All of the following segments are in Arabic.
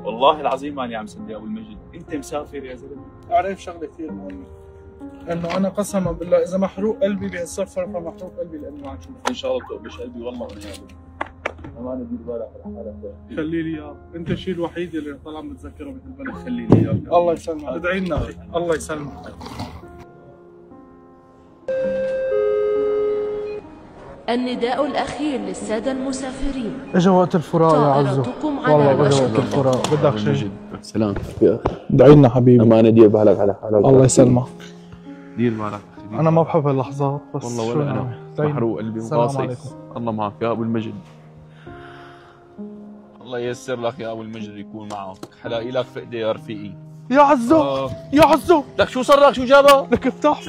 والله العظيم ماني عم صدق ابو المجد، انت مسافر يا زلمه. اعرف شغله كثير مهمه، انه انا قسما بالله اذا محروق قلبي بهالسفر فمحروق قلبي لاني ما عم شوف. ان شاء الله بتقبش قلبي والله وانا هذا. امانه دير بالك على حالك. خلي لي اياه، انت الشيء الوحيد اللي طالع متذكره مثل البلد. خلي لي اياك. الله يسلمك، ادعي لنا اخي، الله يسلمك. النداء الأخير للسادة المسافرين. اجا وقت الفراق يا عزو، والله اجا وقت الفراق. بدك شيء؟ سلامتك يا اخي. ادعي لنا حبيبي. امانه دير بالك على حالك. الله يسلمك. دير بالك. انا ما بحب هاللحظات بس والله ولا انا محروق قلبي وقاصي. الله معك يا ابو المجد. الله ييسر لك يا ابو المجد يكون معك، حلاقي لك فقدي يا رفيقي. يا عزو يا عزو، لك شو صار لك؟ شو جابك؟ لك افتح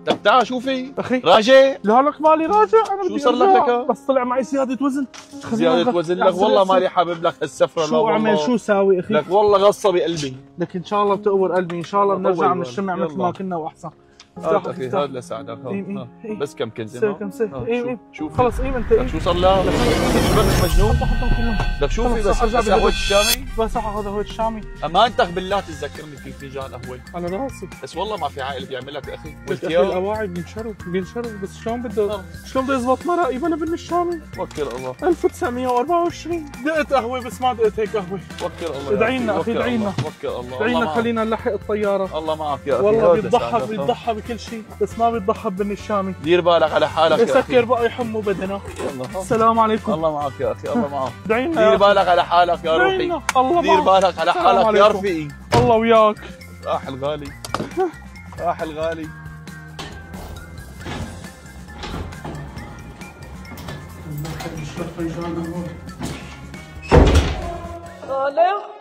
لك تعال شو في؟ اخي راجع؟ لا لك مالي راجع، انا شو بدي صار لك؟ بس طلع معي زيادة وزن. زيادة وزن؟ لك والله مالي حابب لك هالسفرة. شو اعمل شو ساوي اخي؟ لك والله غصة بقلبي. لك ان شاء الله بتقور قلبي، ان شاء الله بنرجع بنجتمع مثل ما كنا واحسن. اخي هذا لساعدك. بس كم كنزه؟ كم سنه؟ ايه شوف خلص ايه انت. لك شو صار لك؟ بس مجنون؟ لك شو في بس قهوة الشامي؟ بس اخذ قهوة الشامي. امانتك بالله تتذكرني في فنجان قهوة على راسي. بس والله ما في عائل بيعمل لك اخي. الاواعي بينشروا بس شلون بده يزبط مرقي بلا بن الشامي؟ وكل الله. 1924 دقت قهوة بس ما دقت هيك قهوة. وكل الله. ادعي لنا اخي، ادعي لنا. وكل الله. ادعي لنا خلينا نلحق الطيارة. الله معك يا اخي. والله بيتضحى بكل شيء بس ما بيتضحى ببن الشامي. دير بالك على حالك يا اخي. يسكر بقى يحموا بدنا. السلام عليكم. الله معك يا اخي. الله معك. ادعي لنا. دير بالك على حالك يا روحي. دير بالك على حالك يا رفيقي. الله وياك. راح الغالي. راح الغالي. صالح